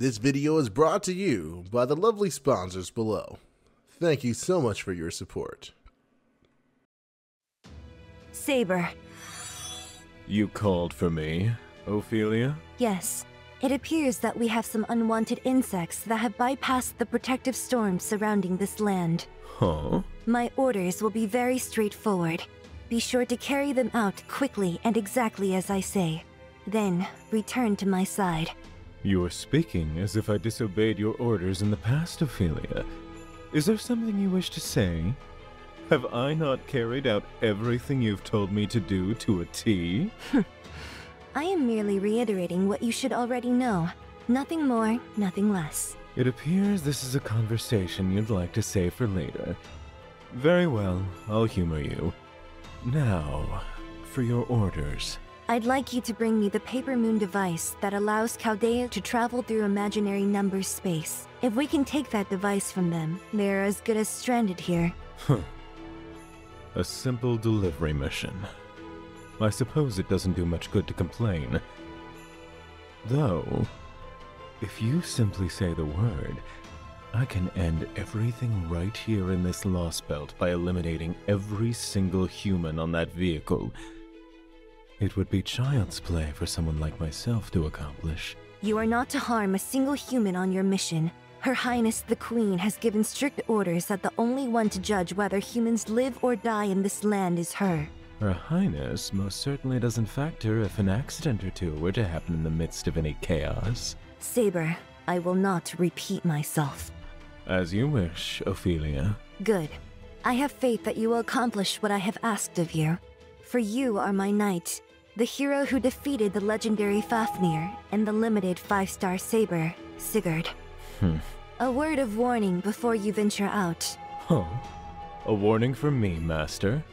This video is brought to you by the lovely sponsors below. Thank you so much for your support. Saber. You called for me, Ophelia? Yes. It appears that we have some unwanted insects that have bypassed the protective storm surrounding this land. Huh? My orders will be very straightforward. Be sure to carry them out quickly and exactly as I say. Then, return to my side. You are speaking as if I disobeyed your orders in the past, Ophelia. Is there something you wish to say? Have I not carried out everything you've told me to do to a T? I am merely reiterating what you should already know. Nothing more, nothing less. It appears this is a conversation you'd like to save for later. Very well, I'll humor you. Now, for your orders. I'd like you to bring me the Paper Moon device that allows Chaldea to travel through imaginary numbers space. If we can take that device from them, they're as good as stranded here. Huh. A simple delivery mission. I suppose it doesn't do much good to complain. Though, if you simply say the word, I can end everything right here in this Lostbelt by eliminating every single human on that vehicle. It would be child's play for someone like myself to accomplish. You are not to harm a single human on your mission. Her Highness the Queen has given strict orders that the only one to judge whether humans live or die in this land is her. Her Highness most certainly doesn't factor if an accident or two were to happen in the midst of any chaos. Saber, I will not repeat myself. As you wish, Ophelia. Good. I have faith that you will accomplish what I have asked of you. For you are my knight, the hero who defeated the legendary Fafnir and the limited 5-star Saber, Sigurd. A word of warning before you venture out. Huh? A warning from me, Master?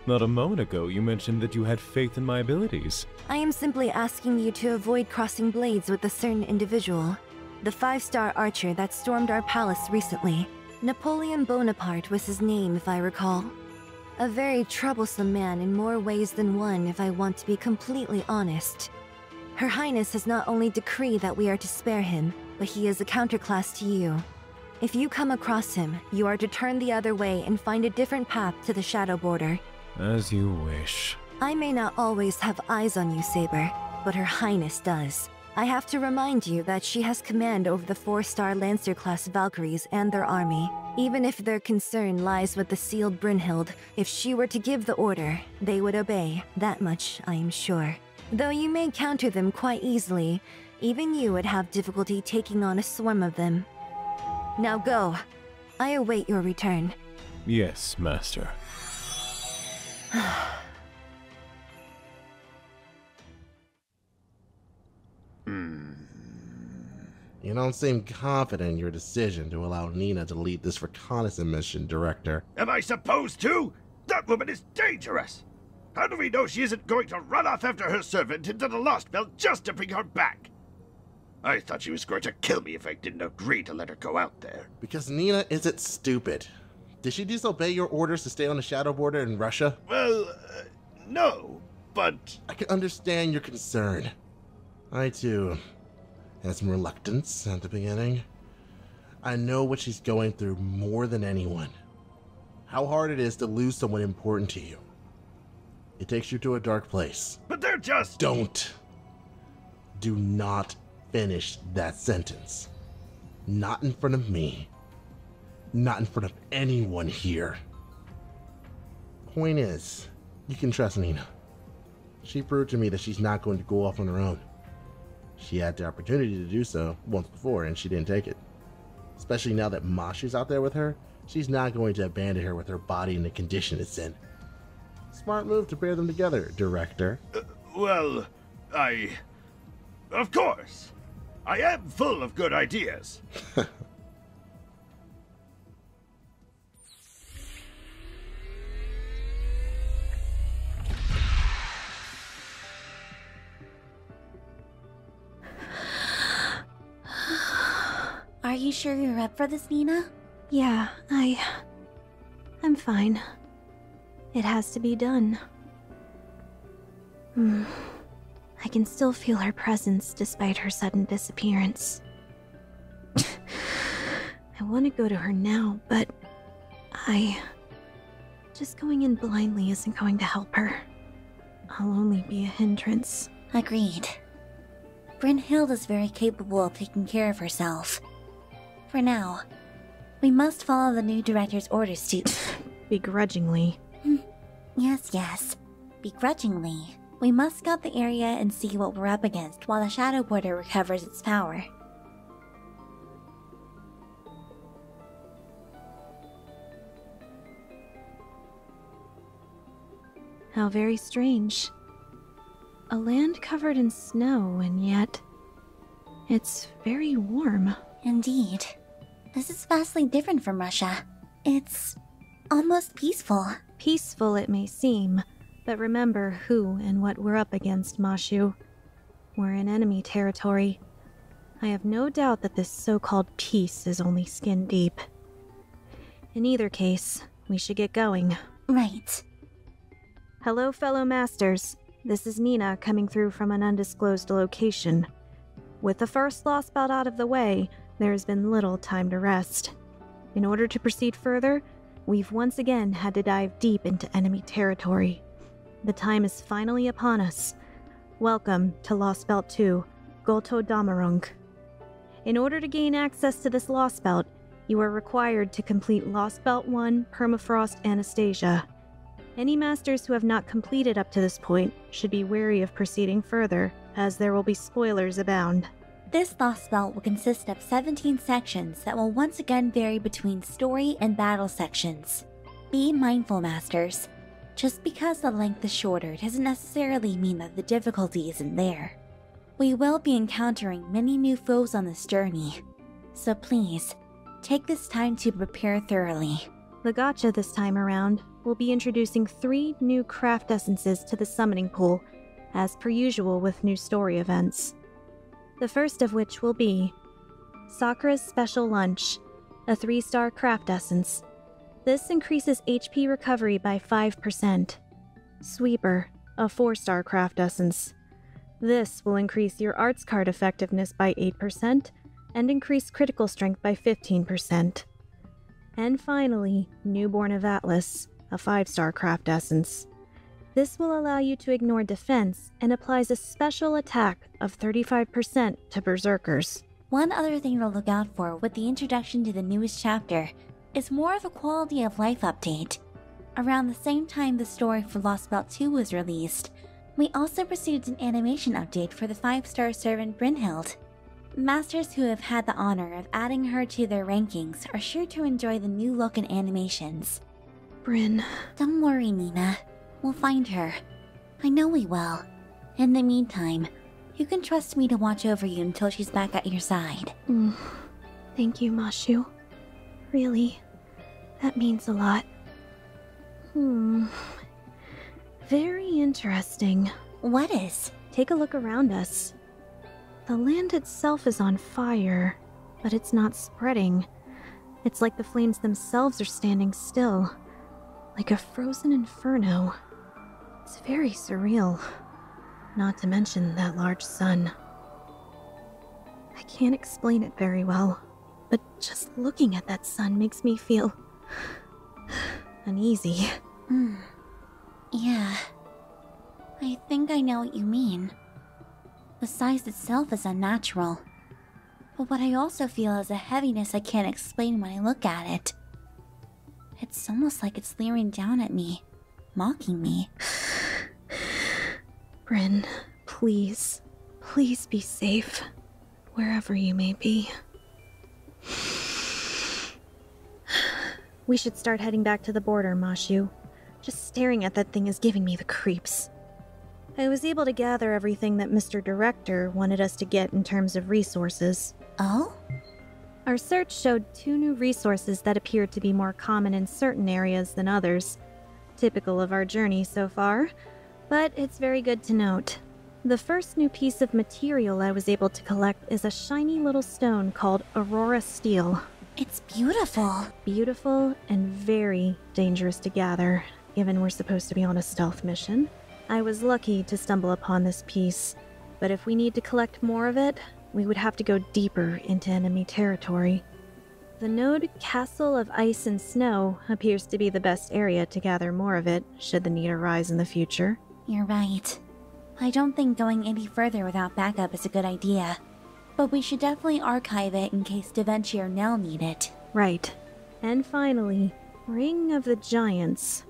Not a moment ago you mentioned that you had faith in my abilities. I am simply asking you to avoid crossing blades with a certain individual. The 5-star archer that stormed our palace recently. Napoleon Bonaparte was his name, if I recall. A very troublesome man in more ways than one, if I want to be completely honest. Her Highness has not only decreed that we are to spare him, but he is a counterclass to you. If you come across him, you are to turn the other way and find a different path to the Shadow Border. As you wish. I may not always have eyes on you, Saber, but Her Highness does. I have to remind you that she has command over the 4-star Lancer-class Valkyries and their army. Even if their concern lies with the sealed Brynhild, if she were to give the order, they would obey. That much I am sure. Though you may counter them quite easily, even you would have difficulty taking on a swarm of them. Now go. I await your return. Yes, Master. You don't seem confident in your decision to allow Nina to lead this reconnaissance mission, Director. Am I supposed to? That woman is dangerous! How do we know she isn't going to run off after her servant into the Lostbelt just to bring her back? I thought she was going to kill me if I didn't agree to let her go out there. Because Nina isn't stupid. Did she disobey your orders to stay on the Shadow Border in Russia? Well, no, but... I can understand your concern. I, too, had some reluctance at the beginning. I know what she's going through more than anyone. How hard it is to lose someone important to you. It takes you to a dark place. But they're just... Don't. Do not finish that sentence. Not in front of me. Not in front of anyone here. Point is, you can trust Nina. She proved to me that she's not going to go off on her own. She had the opportunity to do so once before and she didn't take it. Especially now that Mashi's out there with her, she's not going to abandon her with her body in the condition it's in. Smart move to pair them together, Director. Of course. I am full of good ideas. Are you sure you're up for this, Nina? Yeah, I'm fine. It has to be done. I can still feel her presence despite her sudden disappearance. I want to go to her now, but just going in blindly isn't going to help her. I'll only be a hindrance. Agreed. Brynhild is very capable of taking care of herself. For now, we must follow the new director's orders to... Begrudgingly. Yes. Begrudgingly. We must scout the area and see what we're up against while the Shadow Border recovers its power. How very strange. A land covered in snow, and yet it's very warm. Indeed. This is vastly different from Russia. It's almost peaceful. Peaceful it may seem, but remember who and what we're up against, Mashu. We're in enemy territory. I have no doubt that this so-called peace is only skin deep. In either case, we should get going. Right. Hello, fellow masters. This is Nina coming through from an undisclosed location. With the first Lostbelt out of the way, there has been little time to rest. In order to proceed further, we've once again had to dive deep into enemy territory. The time is finally upon us. Welcome to Lostbelt 2, Gotterdamarang. In order to gain access to this Lostbelt, you are required to complete Lostbelt 1 Permafrost Anastasia. Any masters who have not completed up to this point should be wary of proceeding further, as there will be spoilers abound. This Lostbelt will consist of 17 sections that will once again vary between story and battle sections. Be mindful, masters. Just because the length is shorter doesn't necessarily mean that the difficulty isn't there. We will be encountering many new foes on this journey, so please, take this time to prepare thoroughly. The gacha this time around will be introducing 3 new craft essences to the summoning pool, as per usual with new story events. The first of which will be Sakura's Special Lunch, a 3-star craft essence. This increases HP recovery by 5%. Sweeper, a 4-star craft essence. This will increase your arts card effectiveness by 8% and increase critical strength by 15%. And finally, Newborn of Atlas, a 5-star craft essence. This will allow you to ignore defense and applies a special attack of 35% to berserkers. One other thing to look out for with the introduction to the newest chapter is more of a quality of life update. Around the same time the story for Lostbelt 2 was released, we also received an animation update for the 5-star servant Brynhild. Masters who have had the honor of adding her to their rankings are sure to enjoy the new look and animations. Bryn. Don't worry, Nina. We'll find her. I know we will. In the meantime, you can trust me to watch over you until she's back at your side. Thank you, Mashu. Really, that means a lot. Very interesting. What is? Take a look around us. The land itself is on fire, but it's not spreading. It's like the flames themselves are standing still, like a frozen inferno. It's very surreal, not to mention that large sun. I can't explain it very well, but just looking at that sun makes me feel uneasy. Yeah, I think I know what you mean. The size itself is unnatural, but what I also feel is a heaviness I can't explain when I look at it. It's almost like it's leering down at me, mocking me. Bryn, please, please be safe, wherever you may be. We should start heading back to the border, Mashu. Just staring at that thing is giving me the creeps. I was able to gather everything that Mr. Director wanted us to get in terms of resources. Oh? Our search showed 2 new resources that appeared to be more common in certain areas than others. Typical of our journey so far, but it's very good to note. The first new piece of material I was able to collect is a shiny little stone called Aurora Steel. It's beautiful. Beautiful and very dangerous to gather, given we're supposed to be on a stealth mission. I was lucky to stumble upon this piece, but if we need to collect more of it, we would have to go deeper into enemy territory. The node Castle of Ice and Snow appears to be the best area to gather more of it, should the need arise in the future. You're right. I don't think going any further without backup is a good idea. But we should definitely archive it in case DaVinci or Nell need it. Right. And finally, Ring of the Giants.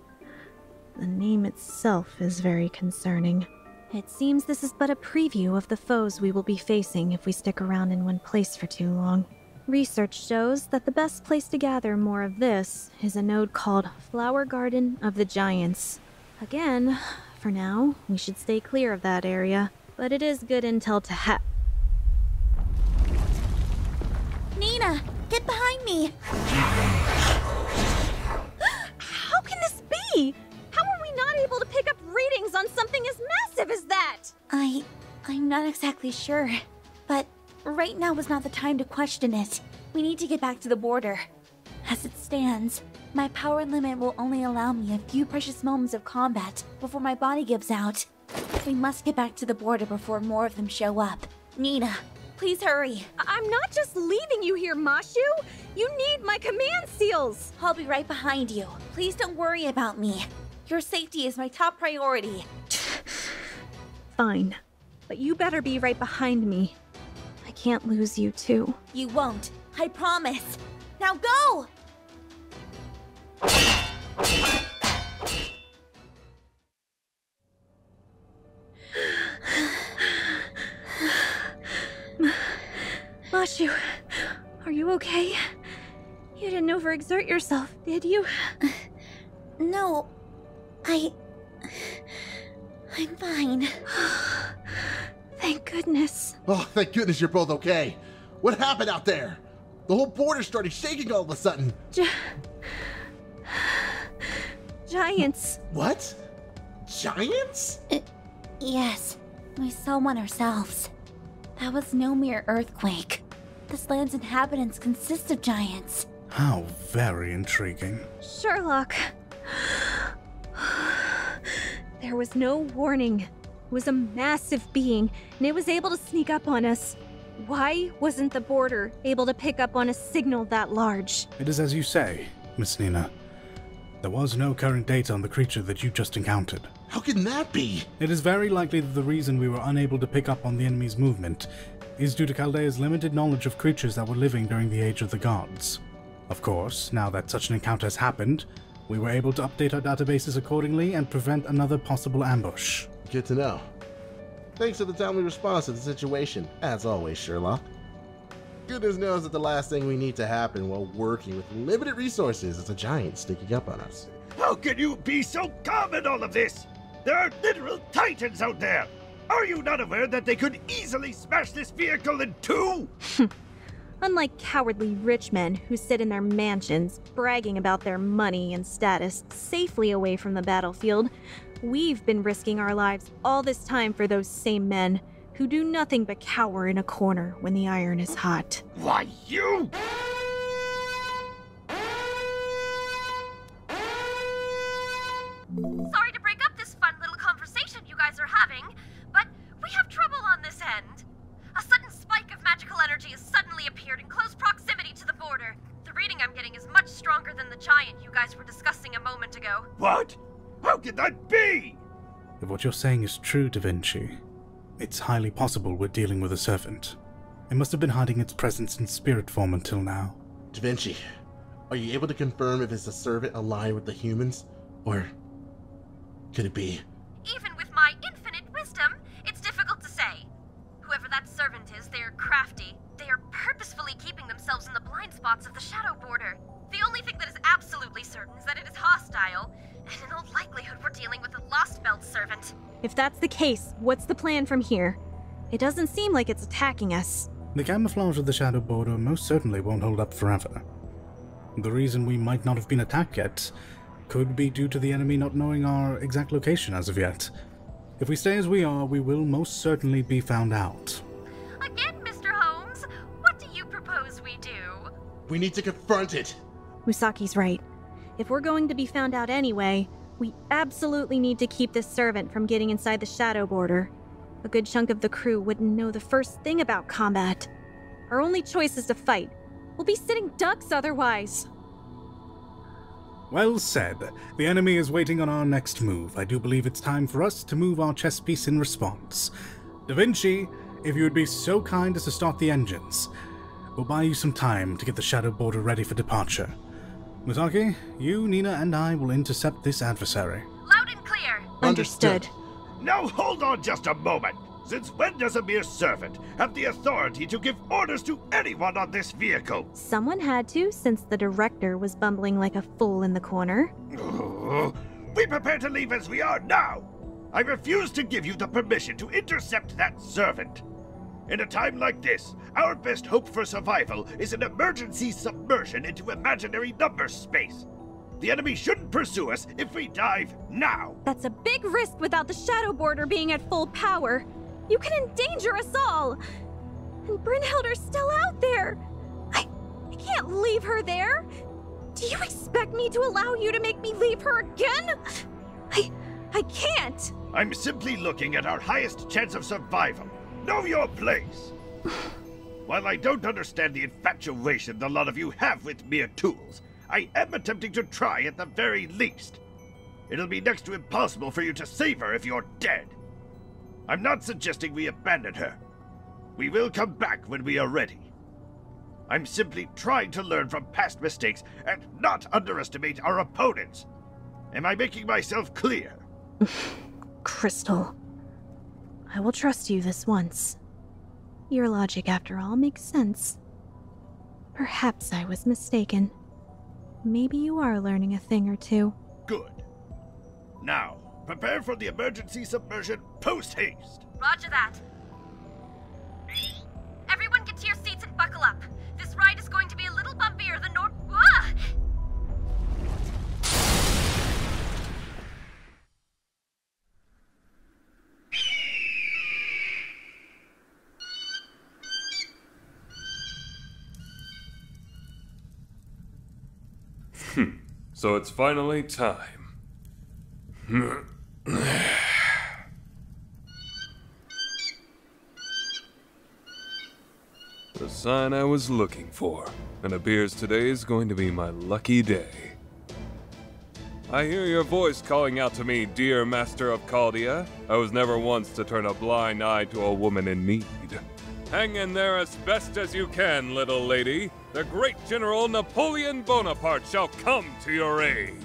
The name itself is very concerning. It seems this is but a preview of the foes we will be facing if we stick around in one place for too long. Research shows that the best place to gather more of this is a node called Flower Garden of the Giants. Again, for now, we should stay clear of that area, but it is good intel to have. Nina, get behind me! How can this be? How are we not able to pick up readings on something as massive as that? I'm not exactly sure, but right now is not the time to question it. We need to get back to the border. As it stands, my power limit will only allow me a few precious moments of combat before my body gives out. We must get back to the border before more of them show up. Nina, please hurry. I'm not just leaving you here, Mashu! You need my command seals! I'll be right behind you. Please don't worry about me. Your safety is my top priority. Fine, but you better be right behind me. I can't lose you too. You won't. I promise. Now go! Mashu, are you okay? You didn't overexert yourself, did you? No, I'm fine. Thank goodness. Oh, thank goodness you're both okay. What happened out there? The whole border started shaking all of a sudden. Giants. What? Giants? Yes, we saw one ourselves. That was no mere earthquake. This land's inhabitants consist of giants. How very intriguing. Sherlock. There was no warning. It was a massive being, and it was able to sneak up on us. Why wasn't the border able to pick up on a signal that large? It is as you say, Miss Nina. There was no current data on the creature that you just encountered. How can that be? It is very likely that the reason we were unable to pick up on the enemy's movement is due to Chaldea's limited knowledge of creatures that were living during the Age of the Gods. Of course, now that such an encounter has happened, we were able to update our databases accordingly and prevent another possible ambush. Good to know. Thanks for the timely response to the situation, as always, Sherlock. Goodness knows that the last thing we need to happen while working with limited resources is a giant sneaking up on us. How can you be so calm in all of this? There are literal titans out there! Are you not aware that they could easily smash this vehicle in two? Unlike cowardly rich men who sit in their mansions, bragging about their money and status safely away from the battlefield, we've been risking our lives all this time for those same men who do nothing but cower in a corner when the iron is hot. Why, you... Sorry to break up this fun little conversation you guys are having, but we have trouble on this end. A sudden spike of magical energy has suddenly appeared in close proximity to the border. The reading I'm getting is much stronger than the giant you guys were discussing a moment ago. What? How could that be? If what you're saying is true, DaVinci, it's highly possible we're dealing with a servant. It must have been hiding its presence in spirit form until now. DaVinci, are you able to confirm if it's a servant aligned with the humans? Or could it be? Even with my infinite wisdom, it's difficult to say. Whoever that servant is, they are crafty. They are purposefully keeping themselves in the blind spots of the shadow border. The only thing that is absolutely certain is that it is hostile, and in all likelihood we're dealing with a Lostbelt servant. If that's the case, what's the plan from here? It doesn't seem like it's attacking us. The camouflage of the shadow border most certainly won't hold up forever. The reason we might not have been attacked yet could be due to the enemy not knowing our exact location as of yet. If we stay as we are, we will most certainly be found out. Again, Mr. Holmes, what do you propose we do? We need to confront it! Musaki's right. If we're going to be found out anyway, we absolutely need to keep this servant from getting inside the shadow border. A good chunk of the crew wouldn't know the first thing about combat. Our only choice is to fight. We'll be sitting ducks otherwise. Well said. The enemy is waiting on our next move. I do believe it's time for us to move our chess piece in response. Da Vinci, if you would be so kind as to start the engines. We'll buy you some time to get the shadow border ready for departure. Misaki, you, Nina, and I will intercept this adversary. Loud and clear. Understood. Now hold on just a moment. Since when does a mere servant have the authority to give orders to anyone on this vehicle? Someone had to, since the director was bumbling like a fool in the corner. We prepare to leave as we are now. I refuse to give you the permission to intercept that servant. In a time like this, our best hope for survival is an emergency submersion into imaginary number space. The enemy shouldn't pursue us if we dive now. That's a big risk without the shadow border being at full power. You can endanger us all! And Brynhilder's still out there! I can't leave her there! Do you expect me to allow you to make me leave her again? I can't! I'm simply looking at our highest chance of survival. Know your place! While I don't understand the infatuation the lot of you have with mere tools, I am attempting to try at the very least. It'll be next to impossible for you to save her if you're dead. I'm not suggesting we abandon her. We will come back when we are ready. I'm simply trying to learn from past mistakes and not underestimate our opponents. Am I making myself clear? Crystal, I will trust you this once. Your logic, after all, makes sense. Perhaps I was mistaken. Maybe you are learning a thing or two. Good. Now, prepare for the emergency submersion post-haste. Roger that. Everyone get to your seats and buckle up. This ride is going to be a little bumpier than Ah! So it's finally time. The sign I was looking for. It appears today is going to be my lucky day. I hear your voice calling out to me, dear Master of Chaldea. I was never once to turn a blind eye to a woman in need. Hang in there as best as you can, little lady. The great General Napoleon Bonaparte shall come to your aid.